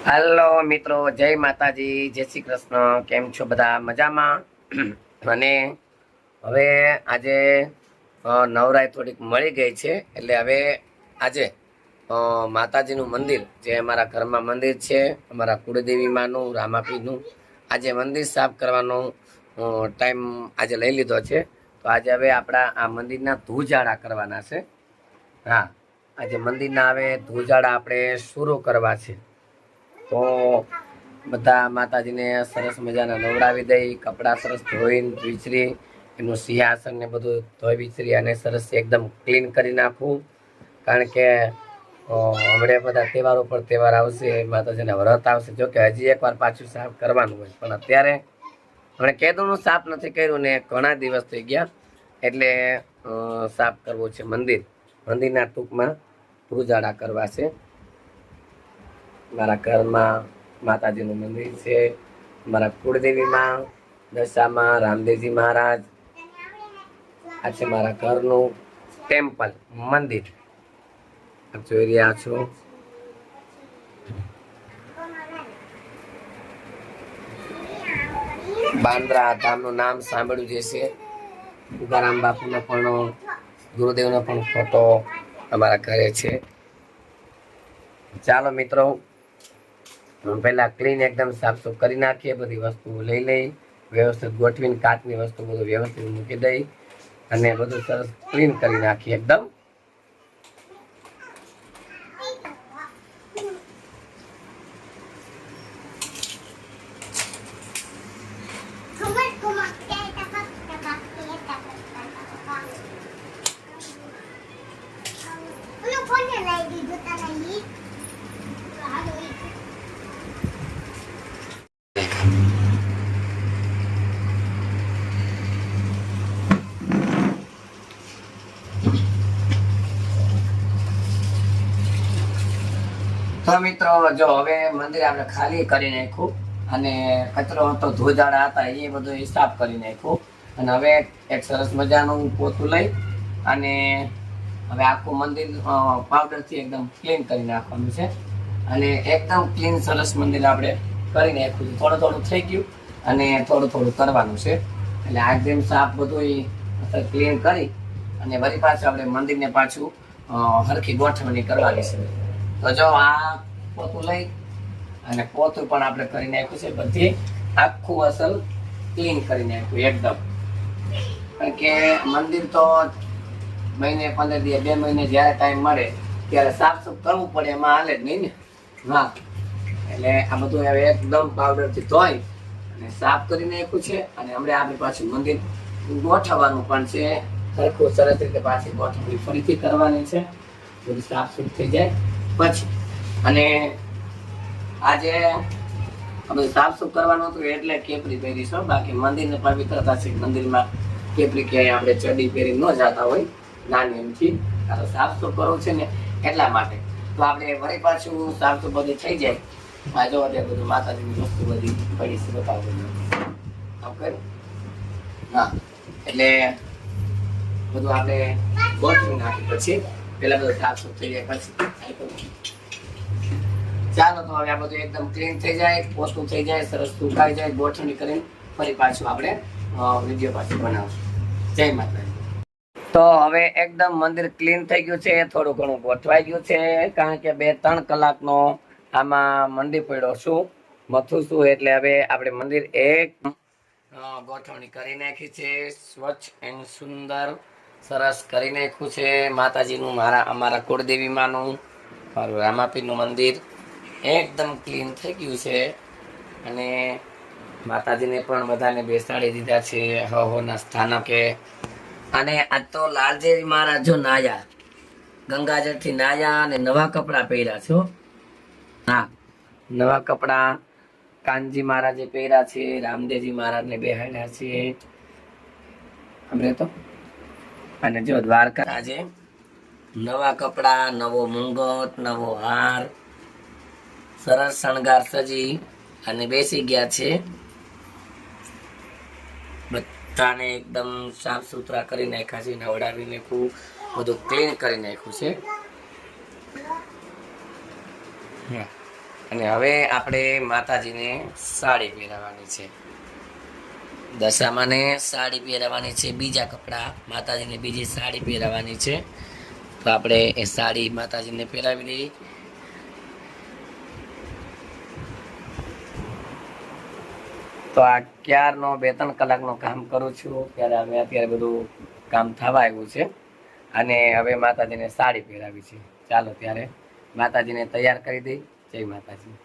હાલો મિત્રો, જય માતાજી, જય શ્રી કૃષ્ણ. કેમ છો બધા? મજામાં? અને હવે આજે નવરાઈ થોડીક મળી ગઈ છે, એટલે હવે આજે માતાજીનું મંદિર, જે અમારા ઘરમાં મંદિર છે, અમારા કુળદેવી માનું, રામાપીરનું, આજે મંદિર સાફ કરવાનો ટાઈમ આજે લઈ લીધો છે. તો આજે હવે આપણા આ મંદિરના ધૂજાડા કરવાના છે. હા, આજે મંદિરના હવે ધૂજાડા આપણે શરૂ કરવા છે. તો બધા માતાજીને સરસ મજાના નવડાવી દઈ, કપડાં સરસ ધોઈને વિચરી, એનું સિંહાસન ને બધું ધોઈ વિચરી અને સરસ એકદમ ક્લીન કરી નાખવું. કારણ કે હમણાં બધા તહેવારો પર તહેવાર આવશે, માતાજીના વ્રત આવશે. જો કે હજી એકવાર પાછું સાફ કરવાનું હોય, પણ અત્યારે હમણાં કેદુનું સાફ નથી કર્યું ને ઘણા દિવસ થઈ ગયા, એટલે સાફ કરવું છે મંદિરના ટૂંકમાં ધૂજાડા કરવા છે. મારા ઘરમાં માતાજીનું મંદિર છે, મારા કુળદેવીમાં, દશામાં રામદેવજી મહારાજ. આ છે મારા ઘરનું ટેમ્પલ, મંદિર જોઈ રહ્યા છો. બાંદ્રા ધામનું નામ સાંભળ્યું જે છે. ઉગારામ બાપુનો પણ, ગુરુદેવનો પણ ફોટો અમારા ઘરે છે. ચાલો મિત્રો, પહેલા ક્લીન એકદમ સાફ સુફ કરી નાખીએ. બધી વસ્તુ લઈ વ્યવસ્થિત ગોઠવીને, કાચની વસ્તુ બધું વ્યવસ્થિત મૂકી દઈ અને બધું સરસ ક્લીન કરી નાખીએ એકદમ. તો મિત્રો, જો હવે મંદિર આપણે ખાલી કરી નાખ્યું અને કચરો હતો, ધોજાડા હતા, એ બધું સાફ કરી નાખ્યું. અને હવે એક સરસ મજાનું પોતું લઈ અને હવે આખું મંદિર પાવડરથી એકદમ ક્લીન કરી નાખવાનું છે. અને એકદમ ક્લીન સરસ મંદિર આપણે કરી નાખ્યું. થોડું થોડું થઈ ગયું અને થોડું થોડું કરવાનું છે. એટલે એકદમ સાફ બધું ક્લીન કરી અને વળી પાછું આપણે મંદિરને પાછું હરખી ગોઠવણી કરવાની છે. તો જો આ પોતું લઈ અને પોતું પણ આપણે કરી નાખ્યું છે. બધી આખું અસલ ક્લીન કરી નાખ્યું એકદમ. કારણ કે મંદિર તો મહિને 15 દિવસ 2 મહિને જ્યારે ટાઈમ મળે ત્યારે સાફ સુફ કરવું પડે, એમાં હાલે જ નહીં ને. હા, એટલે આ બધું હવે એકદમ પાવડરથી ધોઈ અને સાફ કરી નાખ્યું છે. અને હમણાં આપણે પાછું મંદિર ગોઠવવાનું પણ છે. સરખું સરસ રીતે પાછી ગોઠવણી ફરીથી કરવાની છે. બધું સાફ સુફ થઈ જાય પછી. અને આજે બધું સાફ સુફ કરવાનું હતું એટલે કેપરી પહેરીશું. બાકી મંદિરને પવિત્રતા છે, મંદિરમાં કેપરી ક્યાંય આપણે ચડી પહેરી ન જતા હોય નાની એમથી. સાફ સુફ કરવું છે ને એટલા માટે. તો આપણે વળી પાછું સાફ સુફ બધું થઈ જાય. આ જો બધું માતાજીની વસ્તુ બધી પડી છે, બતાવું. હા, એટલે બધું આપણે ગોઠવી નાખી પછી પેલા બધું સાફ સુફ થઈ જાય પછી. ચાલો, તો હવે આ બધું એકદમ ક્લીન થઈ જાય, પોસ્ટું થઈ જાય, સરસ સુકાઈ જાય, ગોઠવણી કરીને ફરી પાછું આપણે વિડીયો પાછું બનાવશું. જય માતાજી. તો હવે એકદમ મંદિર ક્લીન થઈ ગયું છે, થોડું ઘણું ગોઠવાઈ ગયું છે. કારણ કે 2-3 કલાકનો આમાં મંદિર પડ્યો છું, મથું છું. એટલે હવે આપણે મંદિર એક ગોઠવણી કરી નાખી છે. સ્વચ્છ એન્ડ સુંદર સરસ કરી નાખ્યું છે. માતાજીનું, અમારા કુળદેવી માનું, મારું રામાપીરનું મંદિર એકદમ ક્લીન થઈ ગયું છે. અને માતાજીને પણ બધાને બેસાડી દીધા છે હવના સ્થાનકે. અને આજ તો લાલજી મહારાજ જો નાયા, ગંગાજળથી નાયા અને નવા કપડા પહેર્યા છો. હા, નવા કપડા કાનજી મહારાજે પહેર્યા છે, રામદેવજી મહારાજને બેહાડ્યા છે હમણે તો. અને જો દ્વારકા આજે નવા કપડા, નવો મુંગટ, નવો હાર, સરસ શણગાર સજી અને બેસી ગયા છે. બધાને એકદમ સાફ સુથરા કરી નાખ્યા છે, નવડાવી નાખ્યું, બધું ક્લીન કરી નાખ્યું છે. અને હવે આપણે માતાજીને સાડી પહેરાવવાની છે. દશામાને સાડી પહેરાવવાની છે, બીજા કપડાં માતાજીને બીજી સાડી પહેરાવવાની છે. તો આપણે એ સાડી માતાજીને પહેરાવી દઈએ. તો આ ક્યારનો 2-3 કલાકનું કામ કરું છું ત્યારે હવે અત્યારે બધું કામ થવા આવ્યું છે અને હવે માતાજીને સાડી પહેરાવી છે. ચાલો ત્યારે માતાજીને તૈયાર કરી દઈ. જય માતાજી.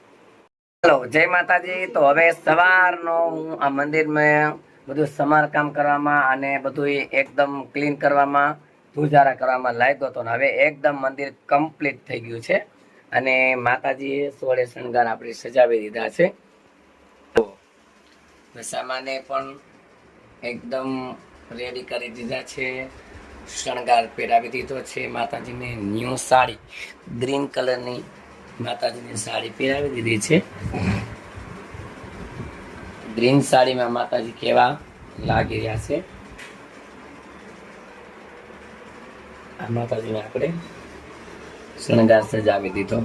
ચાલો જય માતાજી. તો હવે સવારનો હું આ મંદિરમાં બધું સમારકામ કરવામાં અને બધું એકદમ ક્લીન કરવામાં, ધૂજારા કરવામાં લાગ્યો હતો. હવે એકદમ મંદિર કમ્પ્લીટ થઈ ગયું છે અને માતાજીએ સોળે શણગાર આપણે સજાવી દીધા છે. દશામાને પણ એકદમ રેડી કરી દીધા છે, શણગાર પહેરાવી દીધો છે. માતાજીને ન્યૂ સાડી ગ્રીન કલરની માતાજીની સાડી પહેરાવી દીધી છે. ગ્રીન સાડીમાં માતાજી કેવા લાગી રહ્યા છે. આ માતાજીને આપણે શણગાર સજાવી દીધો.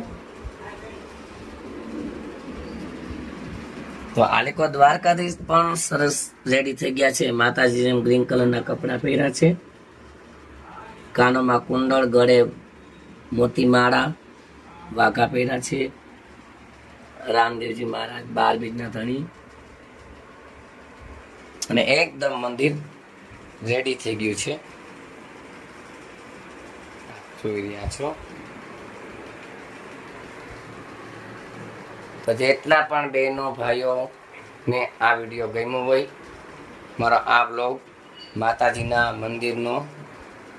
તો આલેકો દ્વારકાધીશ પણ સરસ રેડી થઈ ગયા છે. માતાજીને ગ્રીન કલરના કપડાં પહેર્યા છે, કાનોમાં કુંડળ, ગળે મોતી માળા, વાઘા પહેર્યા છે. રામદેવજી મહારાજ 12 બીજના ધણી અને એકદમ મંદિર રેડી થઈ ગયું છે. જોઈ રહ્યા છો. તો જેટલા પણ બહેનો ભાઈઓ ને આ વિડીયો ગમ્યો હોય, મારો આ બ્લોગ માતાજીના મંદિરનો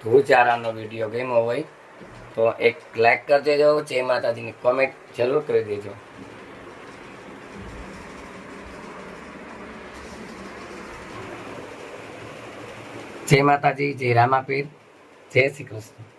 ધૂજારાનો વિડીયો ગમ્યો હોય તો એક લાઈક કરી દેજો. જય માતાજીની કોમેન્ટ જરૂર કરી દેજો. જય માતાજી, જય રામાપીર, જય શ્રી કૃષ્ણ.